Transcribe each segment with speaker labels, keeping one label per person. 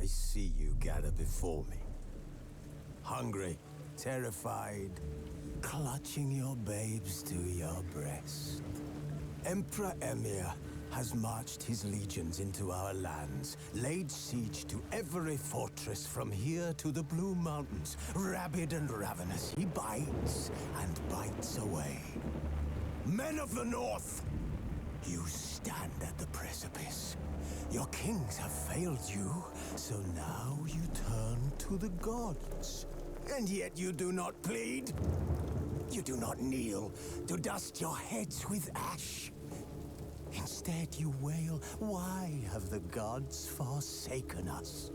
Speaker 1: see you gather before me. Hungry, terrified, clutching your babes to your breast. Emperor Emir has marched his legions into our lands, laid siege to every fortress from here to the Blue Mountains. Rabid and ravenous, he bites and bites away. Men of the North, you stand at the precipice. Your kings have failed you, so now you turn to the gods. And yet you do not plead. You do not kneel to dust your heads with ash. Instead you wail, why have the gods forsaken us?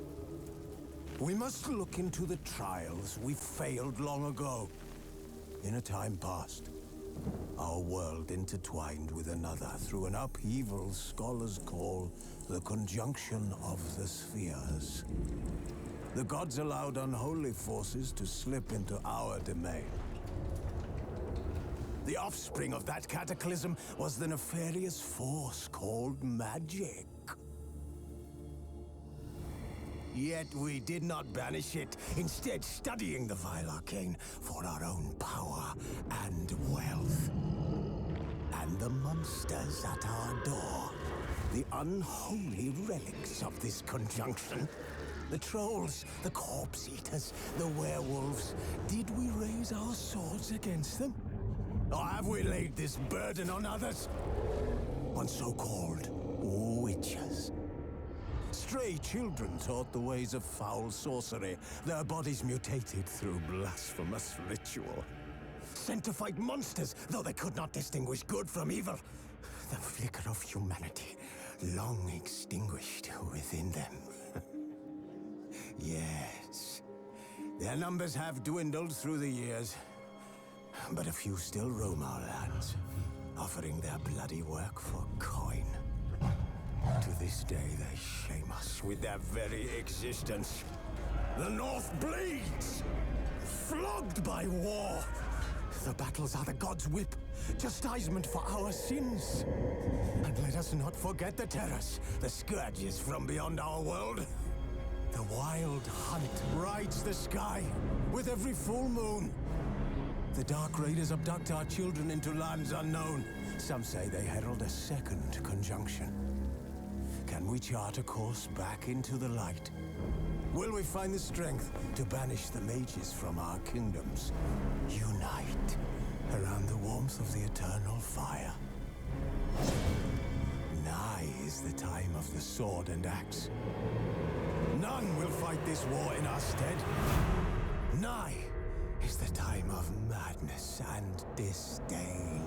Speaker 1: We must look into the trials we failed long ago. In a time past, our world intertwined with another through an upheaval scholars call the conjunction of the spheres. The gods allowed unholy forces to slip into our domain. The offspring of that cataclysm was the nefarious force called magic. Yet we did not banish it, instead studying the vile arcane for our own power and wealth. And the monsters at our door, the unholy relics of this conjunction. The trolls, the corpse eaters, the werewolves. Did we raise our swords against them? Or have we laid this burden on others? On so-called witches. Stray children taught the ways of foul sorcery, their bodies mutated through blasphemous ritual. Sent to fight monsters, though they could not distinguish good from evil. The flicker of humanity, long extinguished within them. Yes, their numbers have dwindled through the years, but a few still roam our lands, offering their bloody work for coin. To this day, they shame us with their very existence. The North bleeds, flogged by war. The battles are the gods' whip, chastisement for our sins. And let us not forget the terrors, the scourges from beyond our world. The wild hunt rides the sky with every full moon. The Dark Raiders abduct our children into lands unknown. Some say they herald a second conjunction. Can we chart a course back into the light? Will we find the strength to banish the mages from our kingdoms? Unite around the warmth of the eternal fire. Nigh is the time of the sword and axe. None will fight this war in our stead. Nigh is the time of madness and disdain.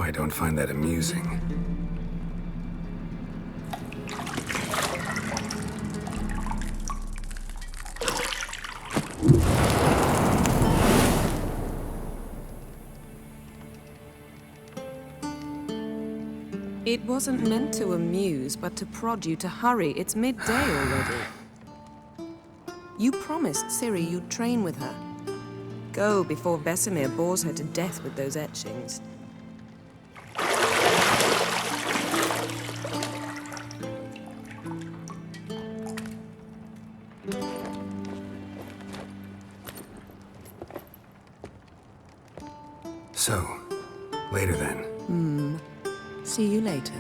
Speaker 2: I don't find that amusing.
Speaker 3: It wasn't meant to amuse, but to prod you to hurry. It's midday already. You promised Ciri you'd train with her. Go before Vesemir bores her to death with those etchings.
Speaker 2: So, later then.
Speaker 3: See you later.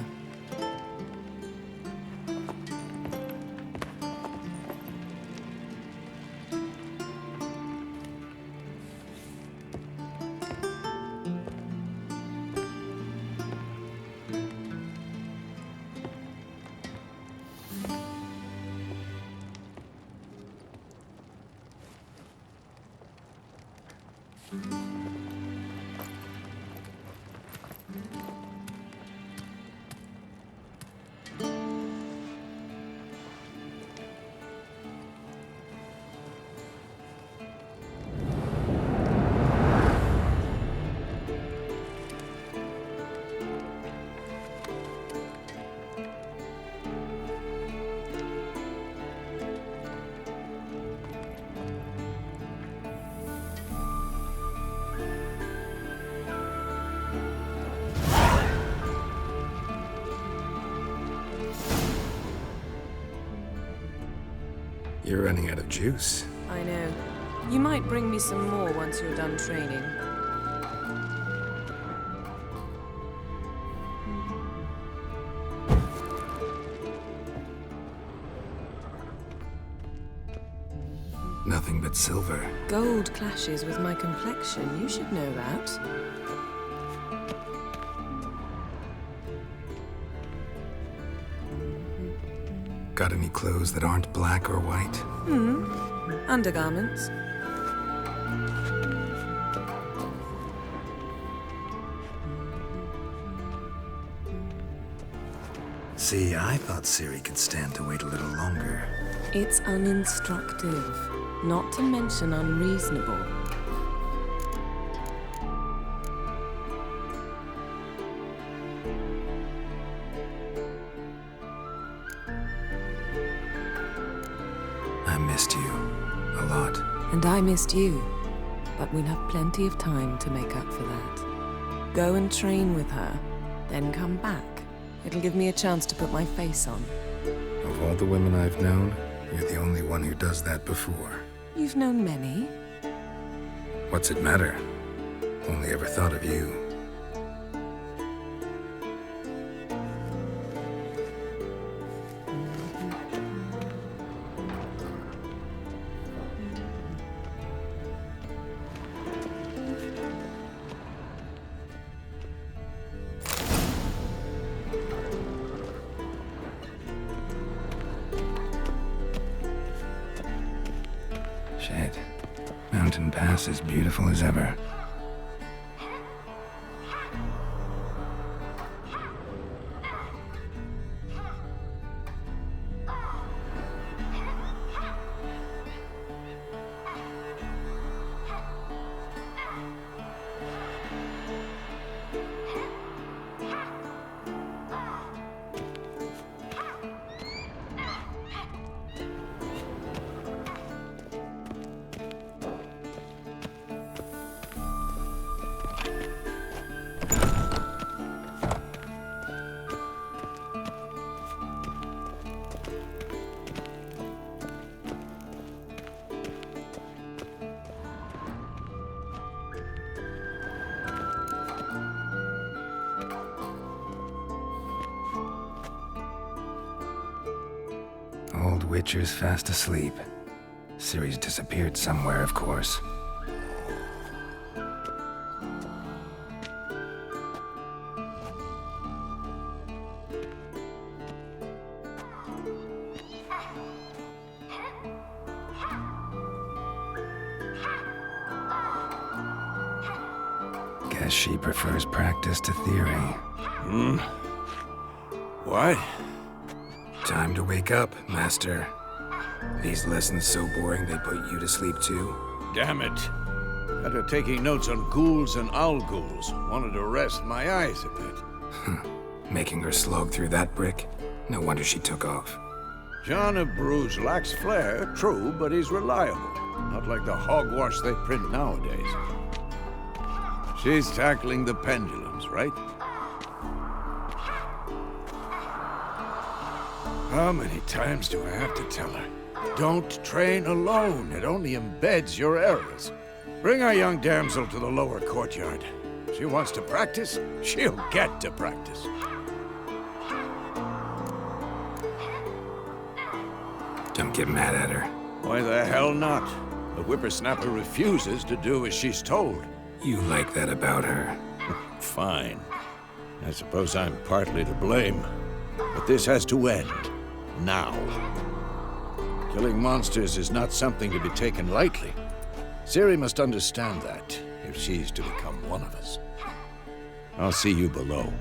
Speaker 2: You're running out of juice.
Speaker 3: I know. You might bring me some more once you're done training.
Speaker 2: Nothing but silver.
Speaker 3: Gold clashes with my complexion. You should know that.
Speaker 2: Got any clothes that aren't black or white?
Speaker 3: Undergarments.
Speaker 2: See, I thought Ciri could stand to wait a little longer.
Speaker 3: It's uninstructive, not to mention unreasonable.
Speaker 2: I missed you. A lot.
Speaker 3: And I missed you. But we'll have plenty of time to make up for that. Go and train with her, then come back. It'll give me a chance to put my face on.
Speaker 2: Of all the women I've known, you're the only one who does that before.
Speaker 3: You've known many.
Speaker 2: What's it matter? Only ever thought of you. Shit. Mountain Pass is beautiful as ever. Old Witcher's fast asleep. Ciri's disappeared somewhere, of course. Guess she prefers practice to theory.
Speaker 4: What?
Speaker 2: Time to wake up, Master. These lessons so boring they put you to sleep too?
Speaker 4: Damn it. After taking notes on ghouls and owl ghouls, wanted to rest my eyes a bit.
Speaker 2: Making her slog through that brick? No wonder she took off.
Speaker 4: John of Bruges lacks flair, true, but he's reliable. Not like the hogwash they print nowadays. She's tackling the pendulums, right? How many times do I have to tell her? Don't train alone. It only embeds your errors. Bring our young damsel to the lower courtyard. She wants to practice, she'll get to practice.
Speaker 2: Don't get mad at her.
Speaker 4: Why the hell not? The whippersnapper refuses to do as she's told.
Speaker 2: You like that about her.
Speaker 4: Fine. I suppose I'm partly to blame. But this has to end. Now. Killing monsters is not something to be taken lightly. Ciri must understand that, if she's to become one of us. I'll see you below.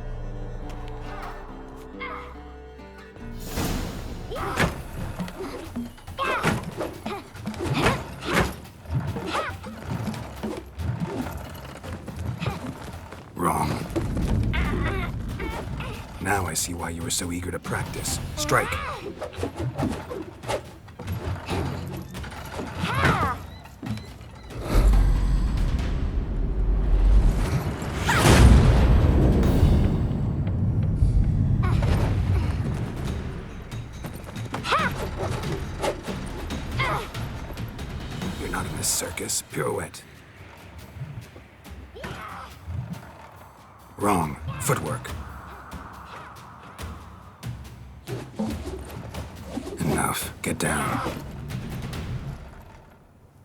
Speaker 2: Wrong. Now I see why you were so eager to practice. Strike. You're not in a circus. Pirouette. Wrong. Footwork. Enough. Get down.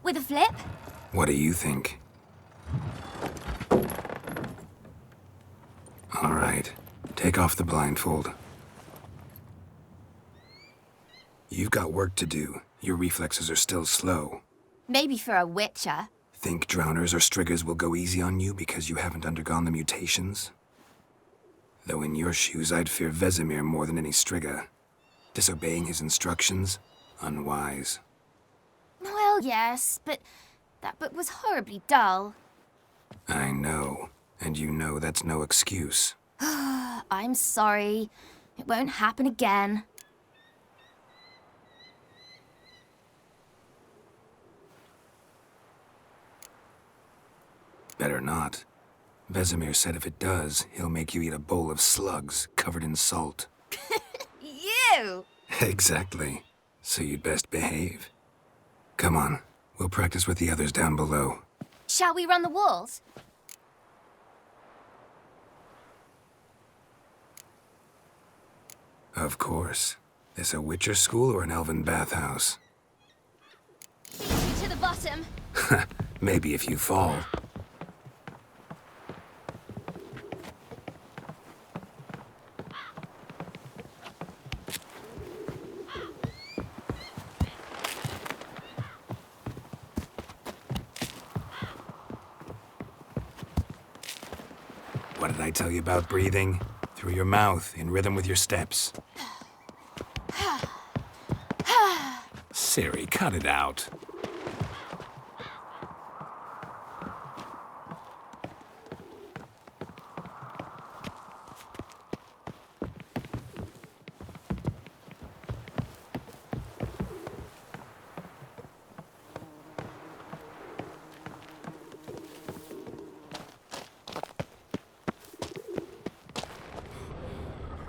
Speaker 5: With a flip?
Speaker 2: What do you think? All right. Take off the blindfold. You've got work to do. Your reflexes are still slow.
Speaker 5: Maybe for a witcher.
Speaker 2: Think drowners or striggers will go easy on you because you haven't undergone the mutations? Though in your shoes, I'd fear Vesemir more than any strigger. Disobeying his instructions? Unwise.
Speaker 5: Well, yes, but that book was horribly dull.
Speaker 2: I know. And you know that's no excuse.
Speaker 5: I'm sorry. It won't happen again.
Speaker 2: Better not. Vesemir said if it does, he'll make you eat a bowl of slugs covered in salt.
Speaker 5: You!
Speaker 2: Exactly. So you'd best behave. Come on. We'll practice with the others down below.
Speaker 5: Shall we run the walls?
Speaker 2: Of course. This a Witcher school or an elven bathhouse?
Speaker 5: To the bottom.
Speaker 2: Maybe if you fall. What did I tell you about breathing? Through your mouth, in rhythm with your steps. Ciri, cut it out.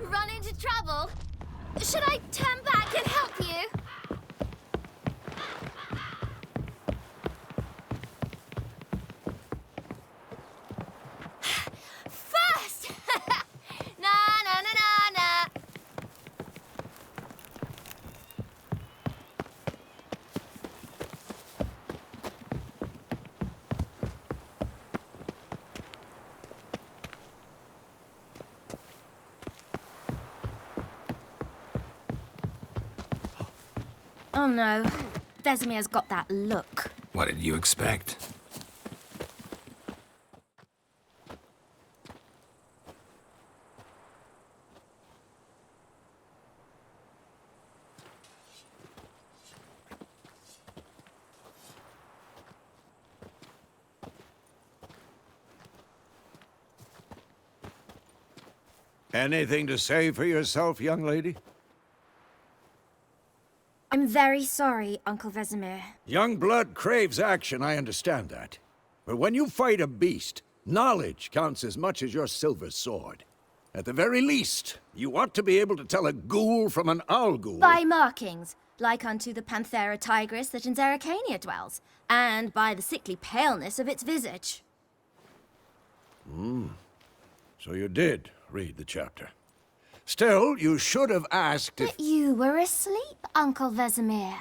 Speaker 5: Run into trouble? Should I turn back and help you? First! Na na na na na. Oh no, Vesemir's got that look.
Speaker 2: What did you expect?
Speaker 4: Anything to say for yourself, young lady?
Speaker 5: I'm very sorry, Uncle Vesemir.
Speaker 4: Young blood craves action, I understand that. But when you fight a beast, knowledge counts as much as your silver sword. At the very least, you ought to be able to tell a ghoul from an owl ghoul.
Speaker 5: By markings, like unto the Panthera tigris that in Zerrikania dwells, and by the sickly paleness of its visage.
Speaker 4: So you did read the chapter. Still, you should have asked if...
Speaker 5: But you were asleep, Uncle Vesemir.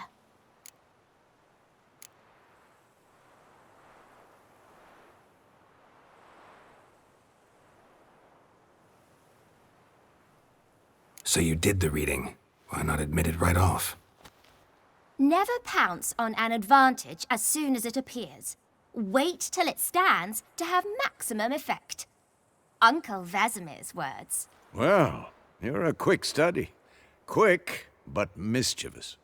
Speaker 2: So you did the reading. Why not admit it right off?
Speaker 5: Never pounce on an advantage as soon as it appears. Wait till it stands to have maximum effect. Uncle Vesemir's words.
Speaker 4: Well, you're a quick study. Quick, but mischievous.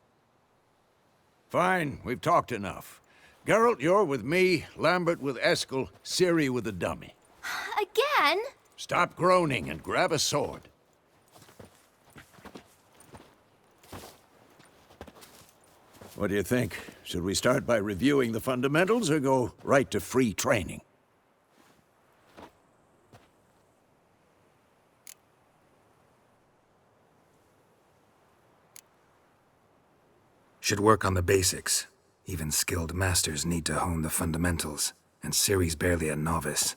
Speaker 4: Fine, we've talked enough. Geralt, you're with me, Lambert with Eskel, Ciri with the dummy.
Speaker 5: Again?
Speaker 4: Stop groaning and grab a sword. What do you think? Should we start by reviewing the fundamentals or go right to free training?
Speaker 2: Should work on the basics. Even skilled masters need to hone the fundamentals, and Ciri's barely a novice.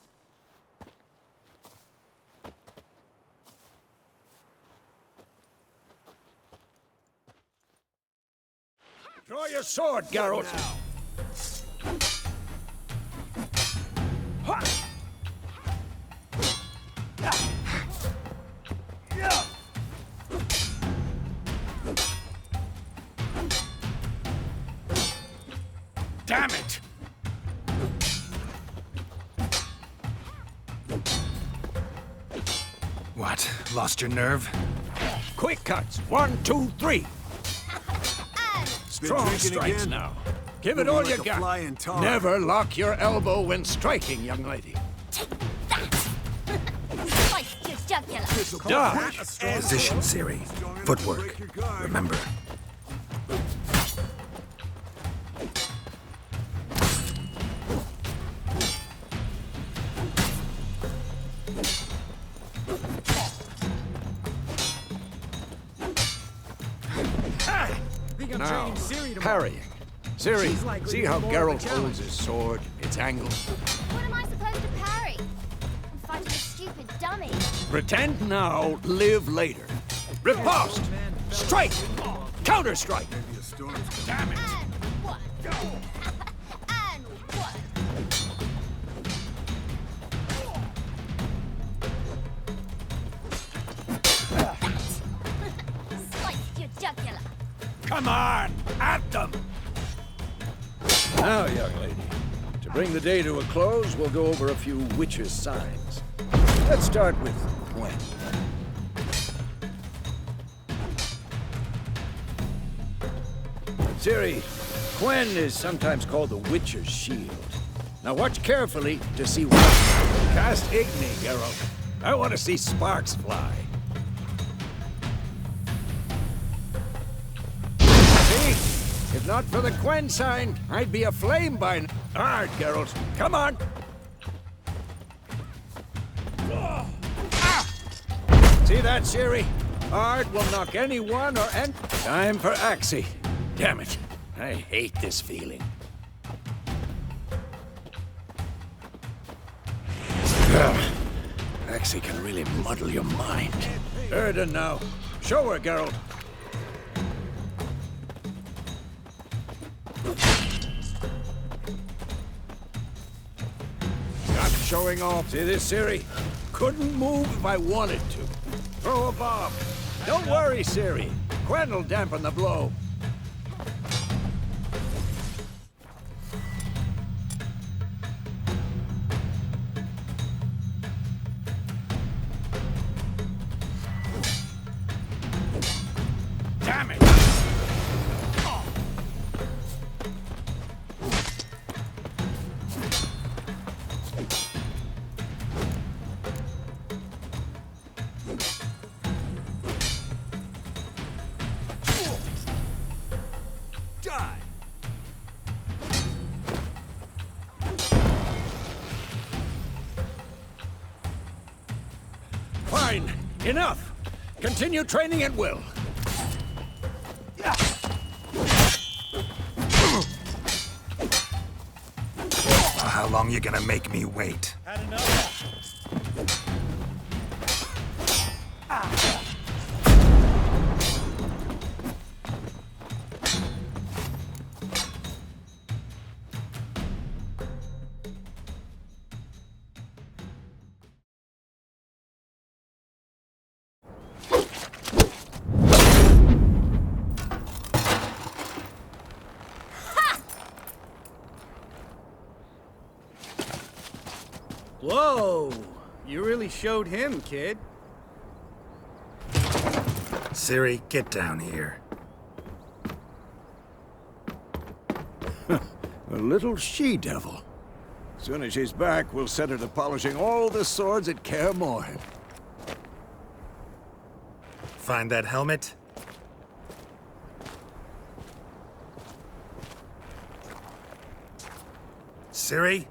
Speaker 4: Draw your sword, Geralt! Damn it!
Speaker 2: What? Lost your nerve?
Speaker 4: Quick cuts! 1, 2, 3! Strong
Speaker 1: drinking
Speaker 4: strikes
Speaker 1: again?
Speaker 4: now. Give it
Speaker 1: Moving
Speaker 4: all
Speaker 1: like
Speaker 4: you
Speaker 1: a
Speaker 4: got.
Speaker 1: fly in tar.
Speaker 4: Never lock your elbow when striking, young lady.
Speaker 5: Slice your jugular.
Speaker 4: Dodge!
Speaker 2: Position, Ciri. Footwork. Remember.
Speaker 4: Now, parrying. Ciri, see how Geralt holds his sword, its angle?
Speaker 5: What am I supposed to parry? I'm fighting a stupid dummy.
Speaker 4: Pretend now, live later. Riposte! Strike! Counter-strike! Damn it!
Speaker 5: And one. And one. Slice your jugular.
Speaker 4: Come on! At them! Now, young lady, to bring the day to a close, we'll go over a few witches' signs. Let's start with Gwen. Ciri, Gwen is sometimes called the Witcher's Shield. Now watch carefully to see what... Cast Igni, Geralt. I want to see sparks fly. See? If not for the Gwen sign, I'd be aflame by now. Hard, Geralt. Come on! See that, Ciri? Hard will knock anyone or any... Time for Axii. Damn it. I hate this feeling. Axii can really muddle your mind. Erden now. Show her, Geralt. Stop showing off. See this, Ciri? Couldn't move if I wanted to. Throw a bomb. Don't worry, Ciri. Gwen will dampen the blow. Damn it! Enough! Continue training at will.
Speaker 2: How long you gonna make me wait?
Speaker 6: Whoa! You really showed him, kid.
Speaker 2: Ciri, get down here.
Speaker 4: A little she-devil. Soon as she's back, we'll set her to polishing all the swords at Kaer Morhen.
Speaker 2: Find that helmet? Ciri?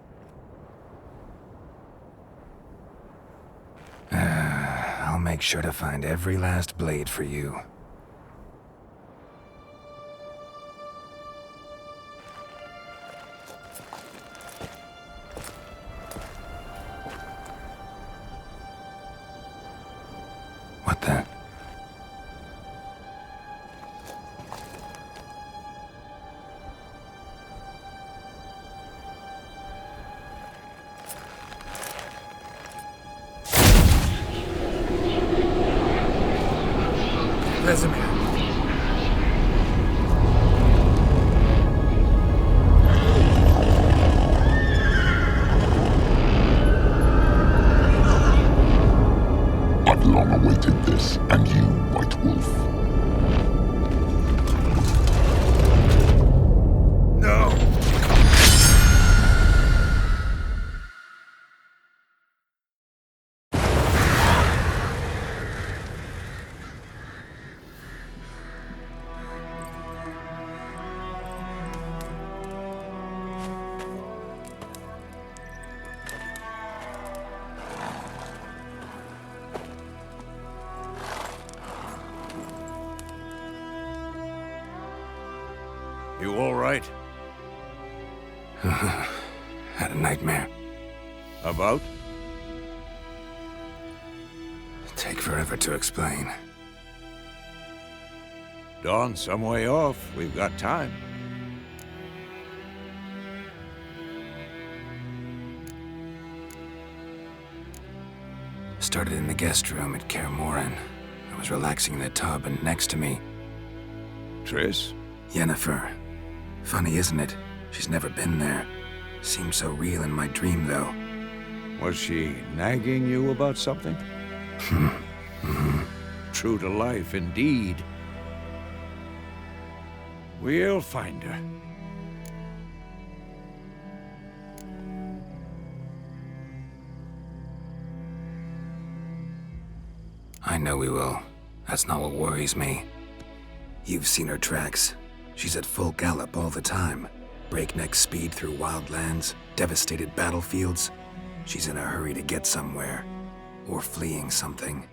Speaker 2: I'll make sure to find every last blade for you. What the? Vesemir.
Speaker 7: I've long awaited this, and you, White Wolf.
Speaker 2: No!
Speaker 4: You all right?
Speaker 2: Had a nightmare.
Speaker 4: About?
Speaker 2: Take forever to explain.
Speaker 4: Dawn's some way off. We've got time.
Speaker 2: Started in the guest room at Kaer Morhen. I was relaxing in the tub, and next to me,
Speaker 4: Triss?
Speaker 2: Yennefer. Funny, isn't it? She's never been there. Seemed so real in my dream, though.
Speaker 4: Was she nagging you about something? True to life, indeed. We'll find her.
Speaker 2: I know we will. That's not what worries me. You've seen her tracks. She's at full gallop all the time. Breakneck speed through wildlands, devastated battlefields. She's in a hurry to get somewhere. Or fleeing something.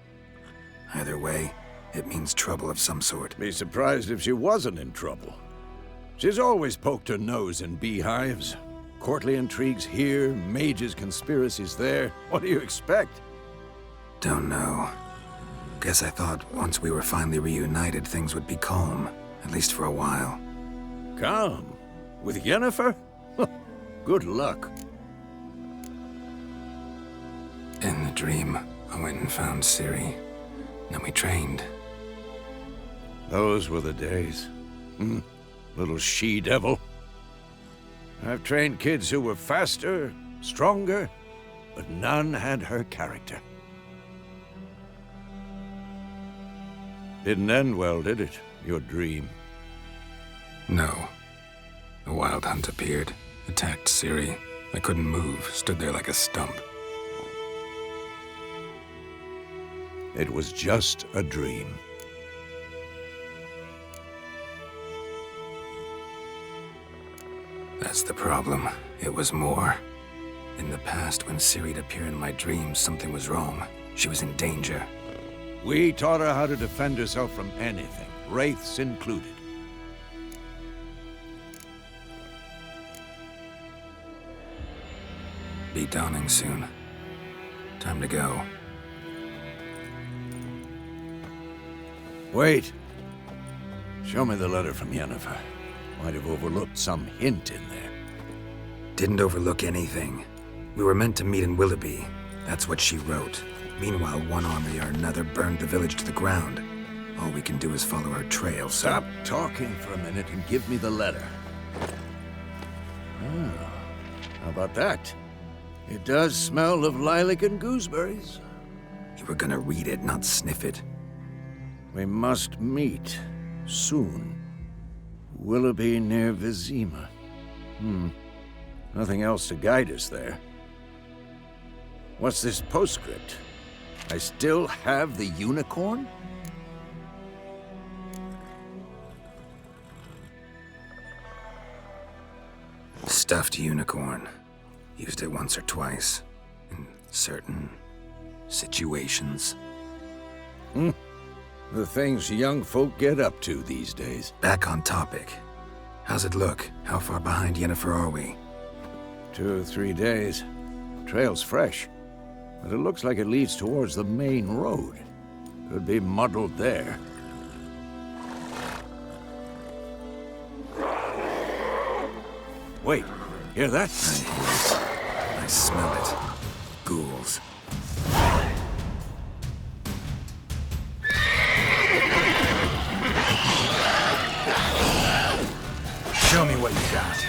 Speaker 2: Either way, it means trouble of some sort.
Speaker 4: Be surprised if she wasn't in trouble. She's always poked her nose in beehives. Courtly intrigues here, mages' conspiracies there. What do you expect?
Speaker 2: Don't know. Guess I thought once we were finally reunited, things would be calm. At least for a while.
Speaker 4: Calm? With Yennefer? Good luck.
Speaker 2: In the dream, I went and found Ciri. Then we trained.
Speaker 4: Those were the days. Little she-devil. I've trained kids who were faster, stronger, but none had her character. Didn't end well, did it? Your dream?
Speaker 2: No. A wild hunt appeared, attacked Ciri. I couldn't move, stood there like a stump.
Speaker 4: It was just a dream.
Speaker 2: That's the problem. It was more. In the past, when Ciri'd appear in my dreams, something was wrong. She was in danger.
Speaker 4: We taught her how to defend herself from anything, wraiths included.
Speaker 2: Be dawning soon. Time to go.
Speaker 4: Wait. Show me the letter from Yennefer. Might have overlooked some hint in there.
Speaker 2: Didn't overlook anything. We were meant to meet in Willoughby. That's what she wrote. Meanwhile, one army or another burned the village to the ground. All we can do is follow her trail, so...
Speaker 4: Stop talking for a minute and give me the letter. Ah, how about that? It does smell of lilac and gooseberries.
Speaker 2: You were gonna read it, not sniff it.
Speaker 4: We must meet. Soon. Willoughby near Vizima. Nothing else to guide us there. What's this postscript? I still have the unicorn?
Speaker 2: Stuffed unicorn. Used it once or twice. In certain situations.
Speaker 4: The things young folk get up to these days.
Speaker 2: Back on topic. How's it look? How far behind Yennefer are we?
Speaker 4: 2 or 3 days. Trail's fresh, but it looks like it leads towards the main road. Could be muddled there. Wait, hear that?
Speaker 2: I smell it. Ghouls. Show me what you got.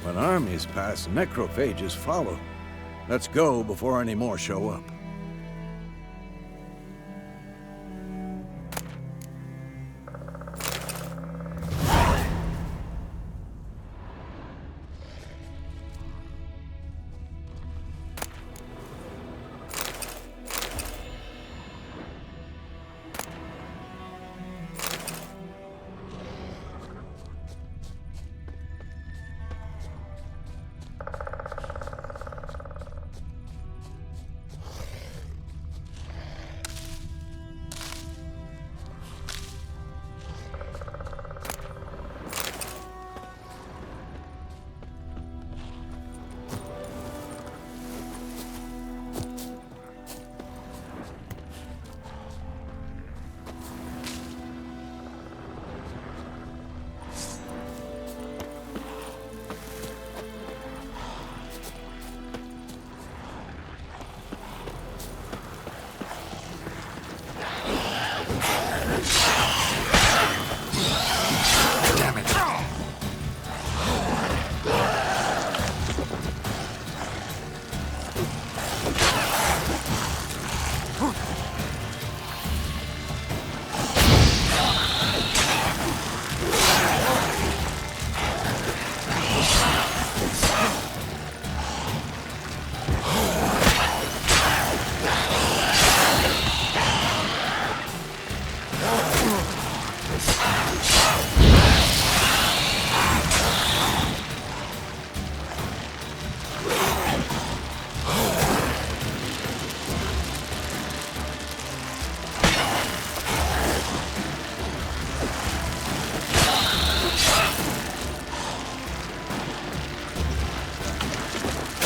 Speaker 4: When armies pass, necrophages follow. Let's go before any more show up.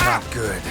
Speaker 4: Not good.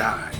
Speaker 2: die.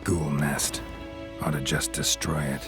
Speaker 2: Ghoul nest. Ought to just destroy it.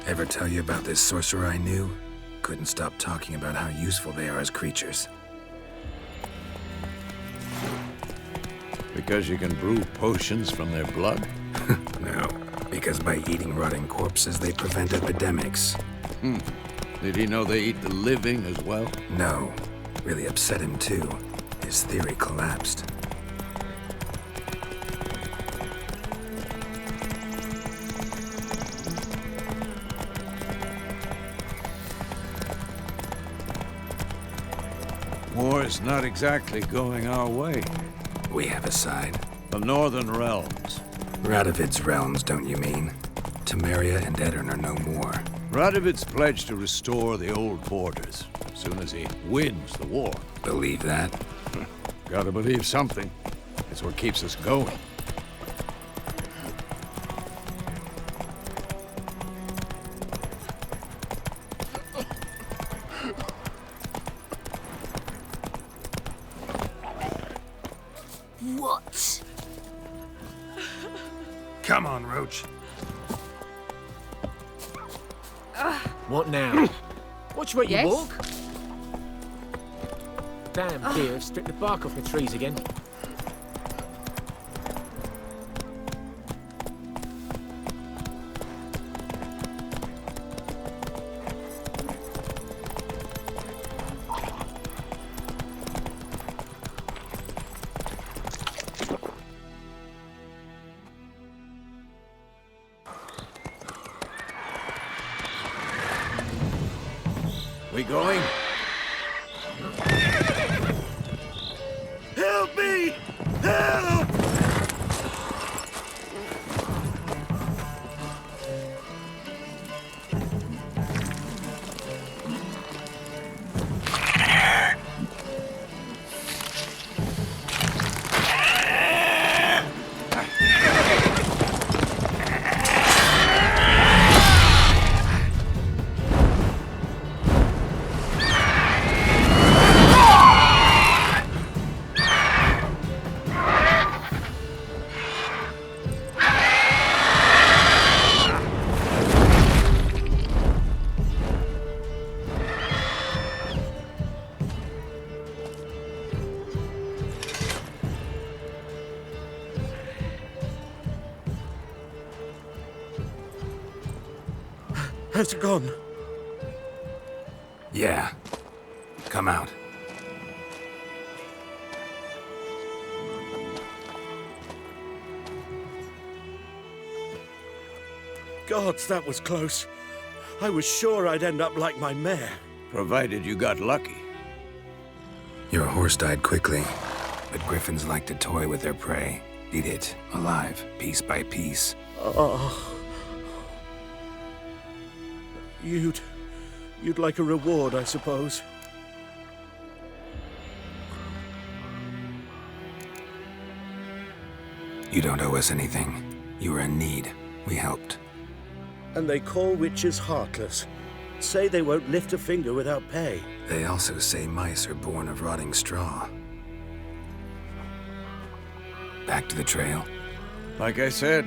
Speaker 2: Ever tell you about this sorcerer I knew? Couldn't stop talking about how useful they are as creatures.
Speaker 4: Because you can brew potions from their blood?
Speaker 2: No, because by eating rotting corpses, they prevent epidemics.
Speaker 4: Did he know they eat the living as well?
Speaker 2: No, really upset him too. His theory collapsed.
Speaker 4: War's not exactly going our way.
Speaker 2: We have a side.
Speaker 4: The Northern Realms.
Speaker 2: Radovid's realms, don't you mean? Temeria and Edirn are no more.
Speaker 4: Radovid's pledged to restore the old borders as soon as he wins the war.
Speaker 2: Believe that?
Speaker 4: Gotta believe something. It's what keeps us going.
Speaker 5: What?
Speaker 2: Come on, Roach.
Speaker 8: What now? Watch where
Speaker 9: Yes?
Speaker 8: you walk. Damn deer have stripped the bark off the trees again.
Speaker 4: We going?
Speaker 1: Help me! Help! Has it gone?
Speaker 2: Yeah. Come out.
Speaker 1: Gods, that was close. I was sure I'd end up like my mare.
Speaker 4: Provided you got lucky.
Speaker 2: Your horse died quickly, but griffins like to toy with their prey. Eat it, alive, piece by piece.
Speaker 1: Oh. You'd like a reward, I suppose.
Speaker 2: You don't owe us anything. You were in need. We helped.
Speaker 1: And they call witches heartless. Say they won't lift a finger without pay.
Speaker 2: They also say mice are born of rotting straw. Back to the trail.
Speaker 4: Like I said,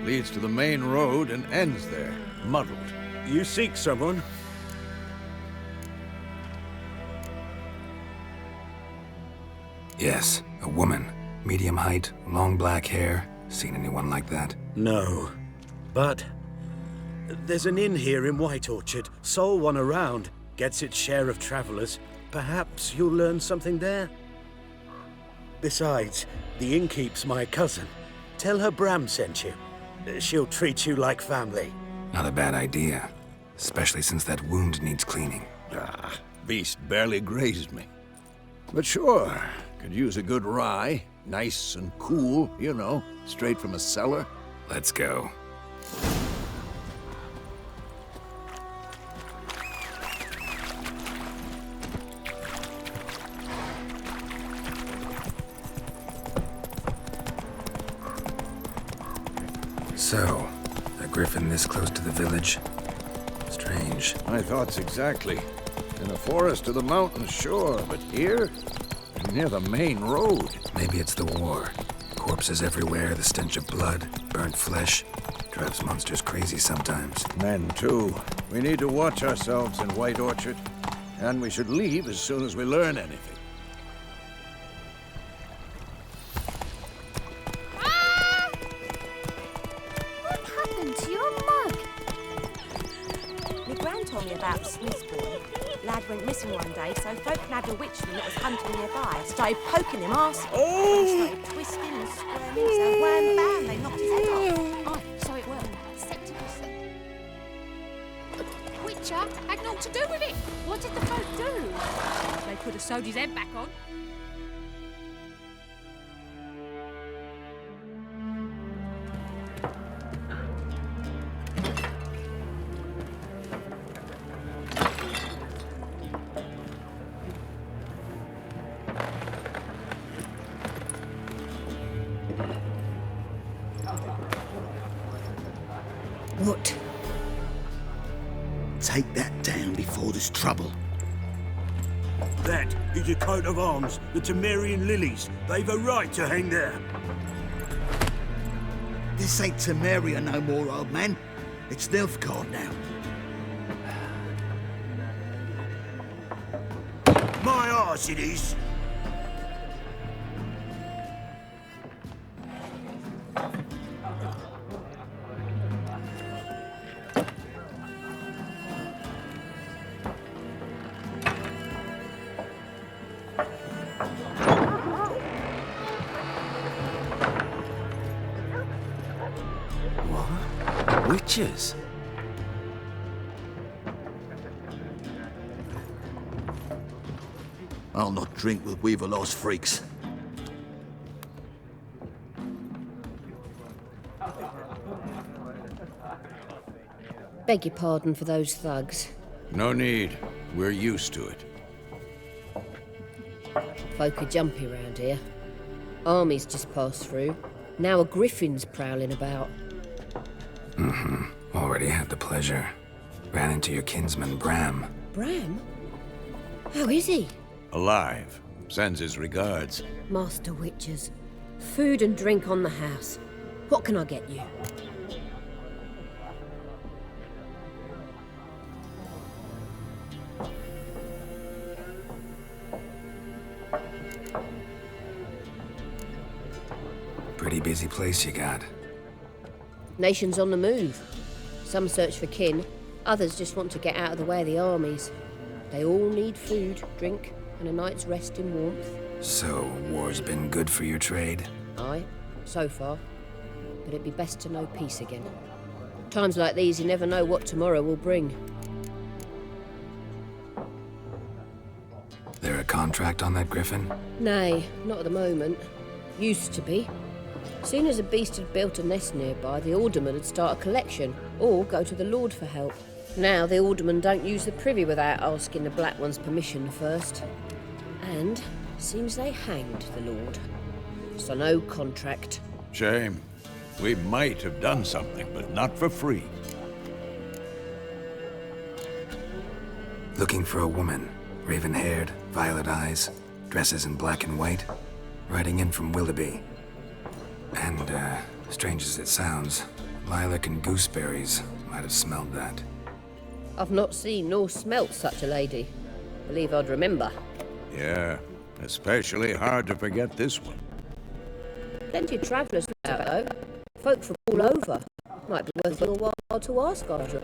Speaker 4: leads to the main road and ends there, muddled.
Speaker 1: You seek someone?
Speaker 2: Yes, a woman. Medium height, long black hair. Seen anyone like that?
Speaker 1: No. But there's an inn here in White Orchard. Sole one around. Gets its share of travelers. Perhaps you'll learn something there? Besides, the innkeep's my cousin. Tell her Bram sent you. She'll treat you like family.
Speaker 2: Not a bad idea. Especially since that wound needs cleaning.
Speaker 4: Beast barely grazed me. But sure, could use a good rye. Nice and cool, you know, straight from a cellar.
Speaker 2: Let's go. So, a griffin this close to the village? Strange.
Speaker 4: My thoughts exactly. In the forest or the mountains, sure, but here? Near the main road.
Speaker 2: Maybe it's the war. Corpses everywhere, the stench of blood, burnt flesh. Drives monsters crazy sometimes.
Speaker 4: Men, too. We need to watch ourselves in White Orchard. And we should leave as soon as we learn anything.
Speaker 5: What happened to your mug?
Speaker 9: My gran told me about Smithbourne. Lad went missing one day, so folk nabbed a witchman that was hunting nearby. Started poking him arse. Oh! He started twisting and squirming, so wham bam, they knocked his head off.
Speaker 5: Oh, so it were.
Speaker 10: Witcher had naught to do with it. What did the folk do? They could have sewed his head back on.
Speaker 11: What? Take that down before there's trouble.
Speaker 1: That is a coat of arms, the Temerian lilies. They've a right to hang there.
Speaker 11: This ain't Temeria no more, old man. It's Nilfgaard now.
Speaker 1: My arse it is. Witches?
Speaker 11: I'll not drink with Weaverlaw's freaks.
Speaker 12: Beg your pardon for those thugs.
Speaker 4: No need. We're used to it.
Speaker 12: Folk are jumpy round here. Armies just passed through. Now a griffin's prowling about.
Speaker 2: Already had the pleasure. Ran into your kinsman, Bram.
Speaker 12: Bram? How is he?
Speaker 4: Alive. Sends his regards.
Speaker 12: Master Witchers. Food and drink on the house. What can I get you?
Speaker 2: Pretty busy place you got.
Speaker 12: Nations on the move. Some search for kin, others just want to get out of the way of the armies. They all need food, drink, and a night's rest in warmth.
Speaker 2: So, war's been good for your trade?
Speaker 12: Aye, so far. But it'd be best to know peace again. Times like these, you never know what tomorrow will bring.
Speaker 2: There a contract on that griffin?
Speaker 12: Nay, not at the moment. Used to be. Soon as a beast had built a nest nearby, the alderman would start a collection, or go to the Lord for help. Now the aldermen don't use the privy without asking the Black One's permission first. And seems they hanged the Lord. So no contract.
Speaker 4: Shame. We might have done something, but not for free.
Speaker 2: Looking for a woman. Raven-haired, violet eyes, dresses in black and white. Riding in from Willoughby. And, strange as it sounds, lilac and gooseberries might have smelled that.
Speaker 12: I've not seen nor smelt such a lady. Believe I'd remember.
Speaker 4: Yeah, especially hard to forget this one.
Speaker 12: Plenty of travellers out, though. Folk from all over. Might be worth your while to ask after.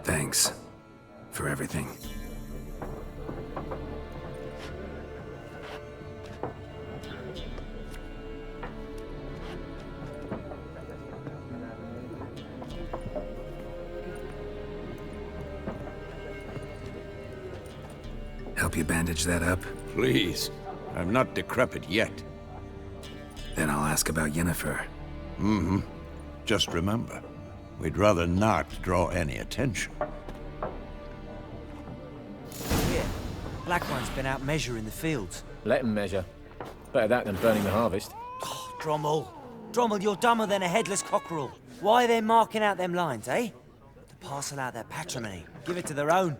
Speaker 2: Thanks for everything. Help you bandage that up?
Speaker 4: Please. I'm not decrepit yet.
Speaker 2: Then I'll ask about Yennefer.
Speaker 4: Just remember, we'd rather not draw any attention.
Speaker 13: Yeah, Black One's been out measuring the fields.
Speaker 8: Let him measure. Better that than burning the harvest.
Speaker 13: Oh, Drommel. Drommel, you're dumber than a headless cockerel. Why are they marking out them lines, eh? To parcel out their patrimony. Give it to their own.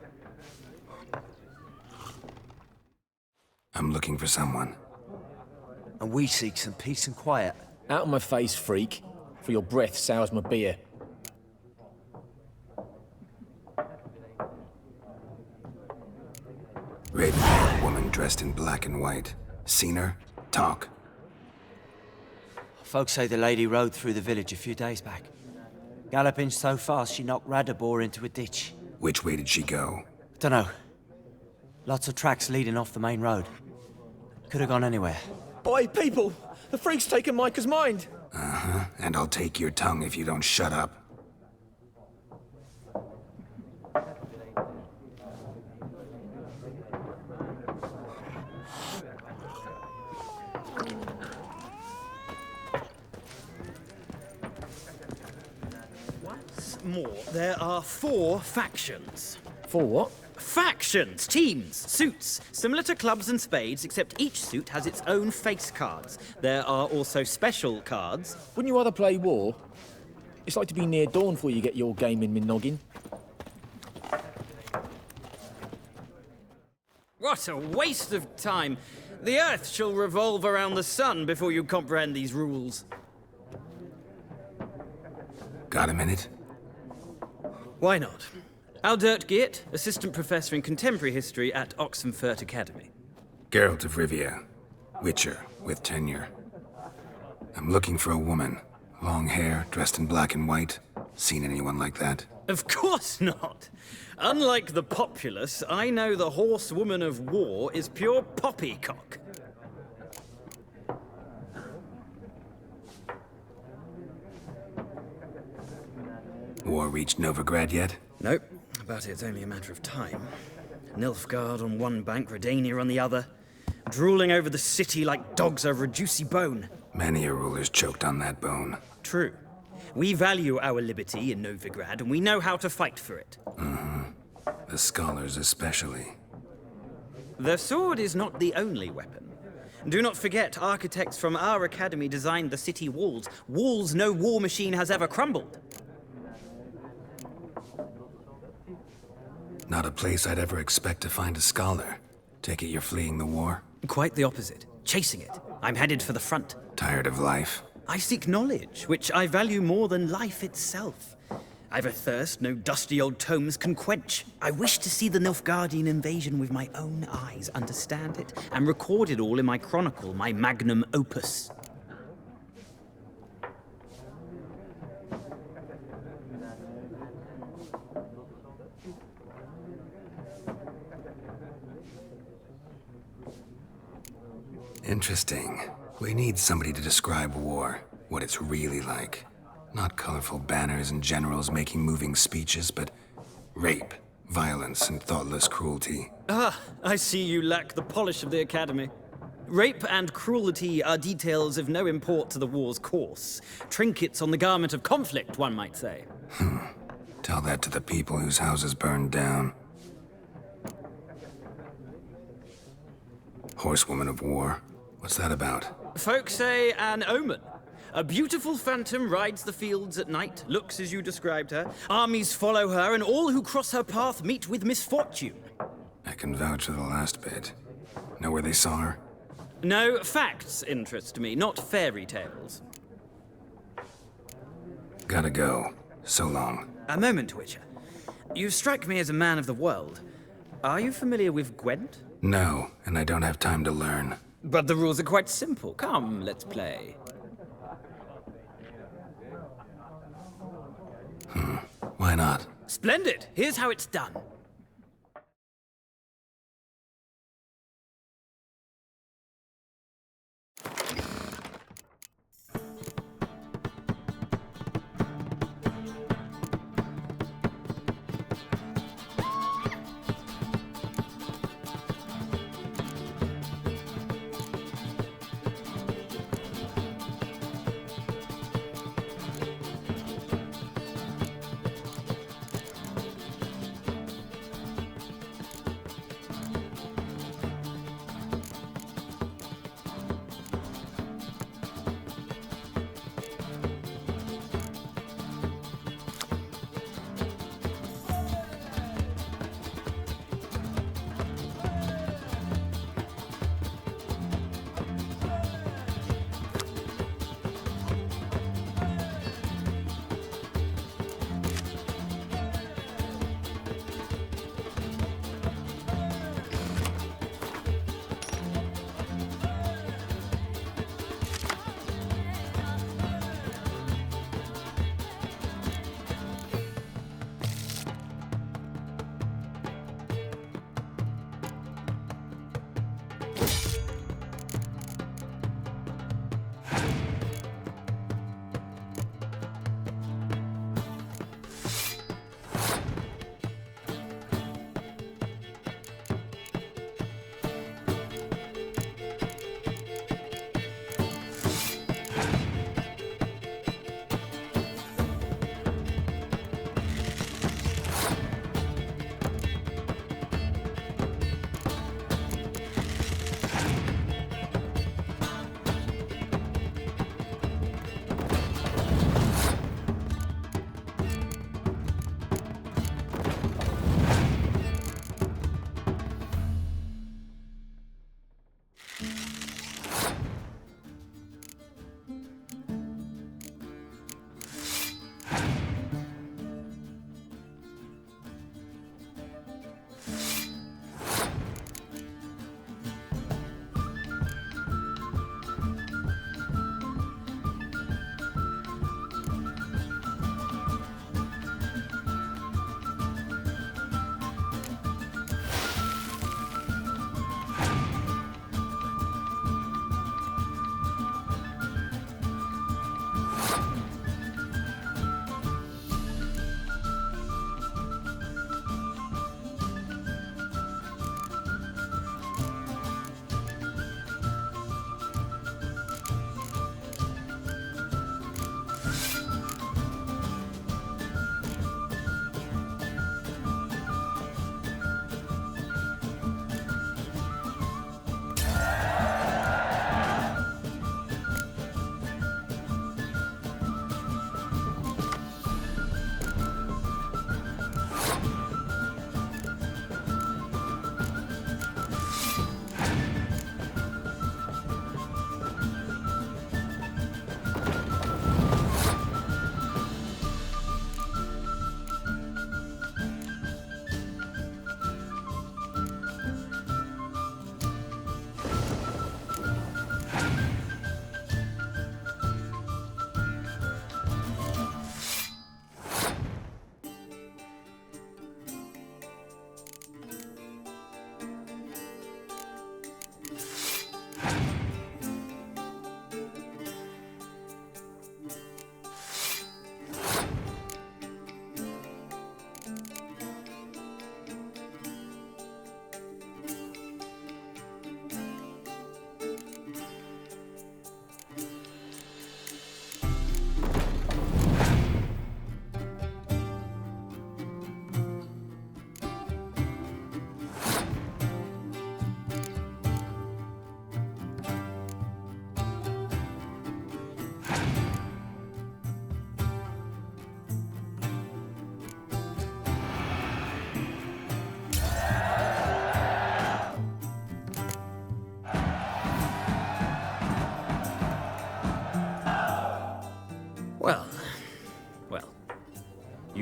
Speaker 2: I'm looking for someone.
Speaker 13: And we seek some peace and quiet.
Speaker 8: Out of my face, freak. For your breath sours my beer.
Speaker 2: Raven-haired woman dressed in black and white. Seen her? Talk.
Speaker 13: Folks say the lady rode through the village a few days back. Galloping so fast she knocked Radabor into a ditch.
Speaker 2: Which way did she go?
Speaker 13: Dunno. Lots of tracks leading off the main road. Could have gone anywhere.
Speaker 8: Boy, people! The freak's taken Micah's mind!
Speaker 2: Uh-huh. And I'll take your tongue if you don't shut up.
Speaker 6: Once more, there are 4 factions.
Speaker 8: 4 what?
Speaker 6: Factions, teams, suits, similar to clubs and spades, except each suit has its own face cards. There are also special cards.
Speaker 8: Wouldn't you rather play war? It's like to be near dawn before you get your game in my noggin.
Speaker 6: What a waste of time! The Earth shall revolve around the sun before you comprehend these rules.
Speaker 2: Got a minute?
Speaker 6: Why not? Aldert Geert, Assistant Professor in Contemporary History at Oxenfurt Academy.
Speaker 2: Geralt of Rivia. Witcher, with tenure. I'm looking for a woman. Long hair, dressed in black and white. Seen anyone like that?
Speaker 6: Of course not! Unlike the populace, I know the horsewoman of war is pure poppycock.
Speaker 2: War reached Novigrad yet?
Speaker 6: Nope, but it's only a matter of time. Nilfgaard on one bank, Redania on the other, drooling over the city like dogs over a juicy bone.
Speaker 2: Many a ruler's choked on that bone.
Speaker 6: True. We value our liberty in Novigrad, and we know how to fight for it.
Speaker 2: The scholars especially.
Speaker 6: The sword is not the only weapon. Do not forget, architects from our academy designed the city walls. Walls no war machine has ever crumbled.
Speaker 2: Not a place I'd ever expect to find a scholar. Take it you're fleeing the war?
Speaker 6: Quite the opposite. Chasing it. I'm headed for the front.
Speaker 2: Tired of life?
Speaker 6: I seek knowledge, which I value more than life itself. I've a thirst no dusty old tomes can quench. I wish to see the Nilfgaardian invasion with my own eyes, understand it, and record it all in my chronicle, my magnum opus.
Speaker 2: Interesting. We need somebody to describe war, what it's really like. Not colorful banners and generals making moving speeches, but rape, violence, and thoughtless cruelty.
Speaker 6: Ah, I see you lack the polish of the Academy. Rape and cruelty are details of no import to the war's course. Trinkets on the garment of conflict, one might say.
Speaker 2: Tell that to the people whose houses burned down. Horsewoman of War. What's that about?
Speaker 6: Folk say an omen. A beautiful phantom rides the fields at night, looks as you described her. Armies follow her, and all who cross her path meet with misfortune.
Speaker 2: I can vouch for the last bit. Know where they saw her?
Speaker 6: No, facts interest me, not fairy tales.
Speaker 2: Gotta go. So long.
Speaker 6: A moment, Witcher. You strike me as a man of the world. Are you familiar with Gwent?
Speaker 2: No, and I don't have time to learn.
Speaker 6: But the rules are quite simple. Come, let's play.
Speaker 2: Why not?
Speaker 6: Splendid! Here's how it's done.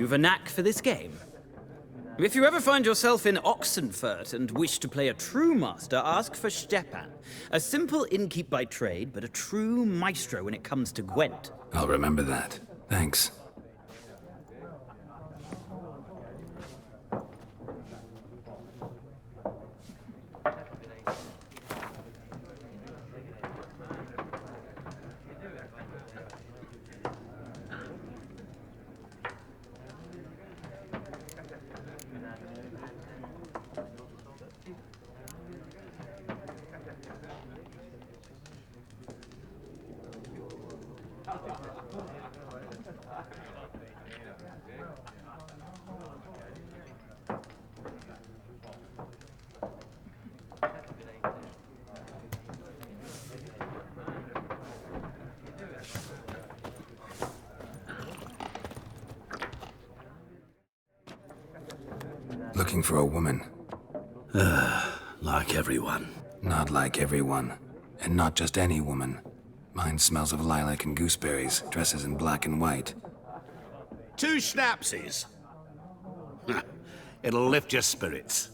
Speaker 6: You've a knack for this game. If you ever find yourself in Oxenfurt and wish to play a true master, ask for Stepan. A simple innkeep by trade, but a true maestro when it comes to Gwent.
Speaker 2: I'll remember that. Thanks. Looking for a woman.
Speaker 14: Like everyone.
Speaker 2: Not like everyone. And not just any woman. Mine smells of lilac and gooseberries, dresses in black and white.
Speaker 14: 2 schnapsies. It'll lift your spirits.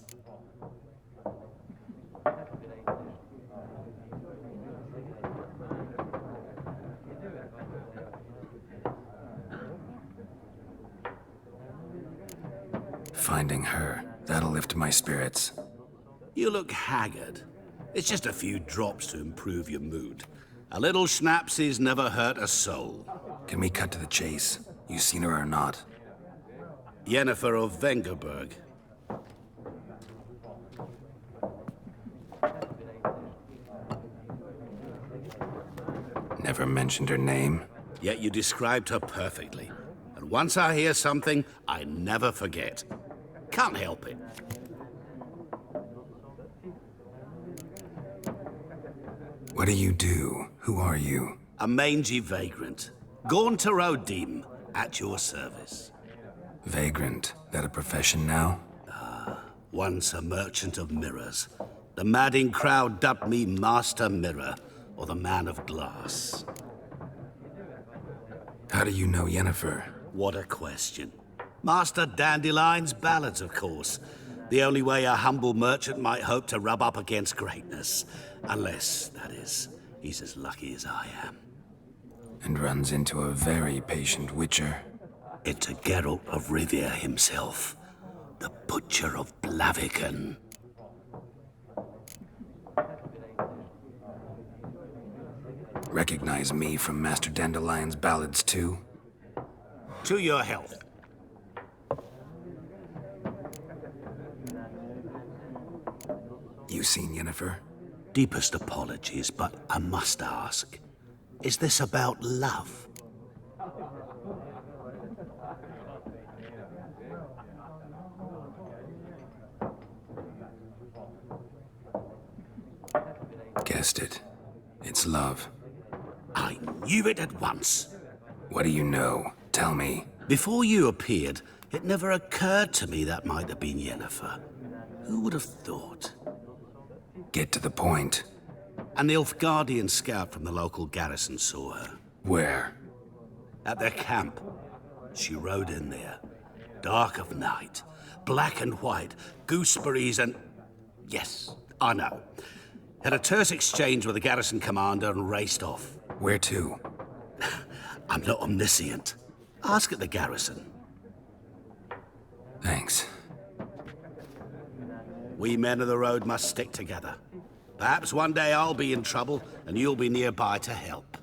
Speaker 2: Finding her, that'll lift my spirits.
Speaker 14: You look haggard. It's just a few drops to improve your mood. A little schnapsies never hurt a soul.
Speaker 2: Can we cut to the chase? You seen her or not?
Speaker 14: Yennefer of Vengerberg.
Speaker 2: Never mentioned her name.
Speaker 14: Yet you described her perfectly. And once I hear something, I never forget. Can't help it.
Speaker 2: What do you do? Who are you?
Speaker 14: A mangy vagrant. Gaunter O'Dim, at your service.
Speaker 2: Vagrant. That a profession now?
Speaker 14: Once a merchant of mirrors. The madding crowd dubbed me Master Mirror, or the Man of Glass.
Speaker 2: How do you know Yennefer?
Speaker 14: What a question. Master Dandelion's ballads, of course. The only way a humble merchant might hope to rub up against greatness. Unless, that is, he's as lucky as I am.
Speaker 2: And runs into a very patient witcher.
Speaker 14: Into Geralt of Rivia himself. The Butcher of Blaviken.
Speaker 2: Recognize me from Master Dandelion's ballads too?
Speaker 14: To your health.
Speaker 2: You seen Yennefer?
Speaker 14: Deepest apologies, but I must ask. Is this about love?
Speaker 2: Guessed it. It's love.
Speaker 14: I knew it at once.
Speaker 2: What do you know? Tell me.
Speaker 14: Before you appeared, it never occurred to me that might have been Yennefer. Who would have thought?
Speaker 2: Get to the point.
Speaker 14: An Nilfgaardian scout from the local garrison saw her.
Speaker 2: Where?
Speaker 14: At their camp. She rode in there. Dark of night. Black and white. Gooseberries and... Yes, I know. Had a terse exchange with the garrison commander and raced off.
Speaker 2: Where to?
Speaker 14: I'm not omniscient. Ask at the garrison.
Speaker 2: Thanks.
Speaker 14: We men of the road must stick together. Perhaps one day I'll be in trouble and you'll be nearby to help.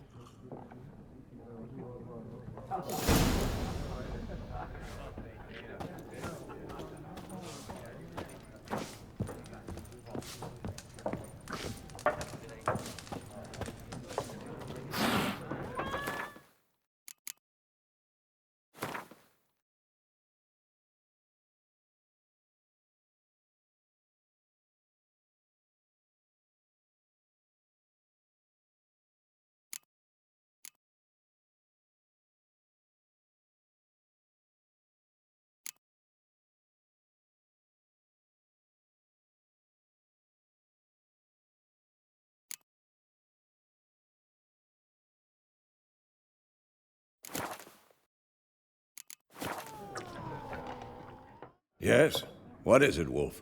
Speaker 4: Yes? What is it, Wolf?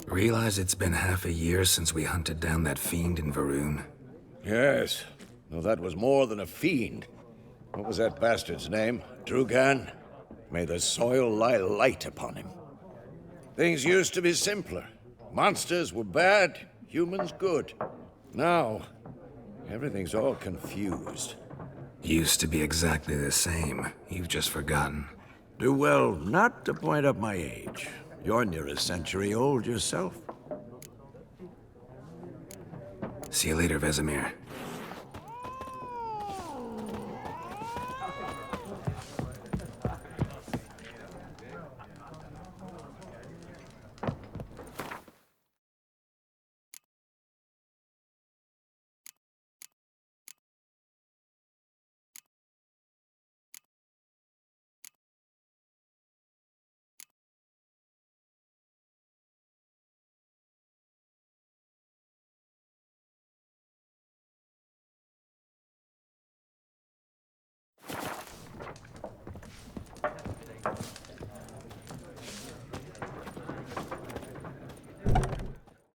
Speaker 2: Realize it's been half a year since we hunted down that fiend in Varun?
Speaker 4: Yes. Though that was more than a fiend. What was that bastard's name? Drugan? May the soil lie light upon him. Things used to be simpler. Monsters were bad, humans good. Now, everything's all confused.
Speaker 2: Used to be exactly the same. You've just forgotten.
Speaker 4: Do well not to point up my age. You're near a century old yourself.
Speaker 2: See you later, Vesemir.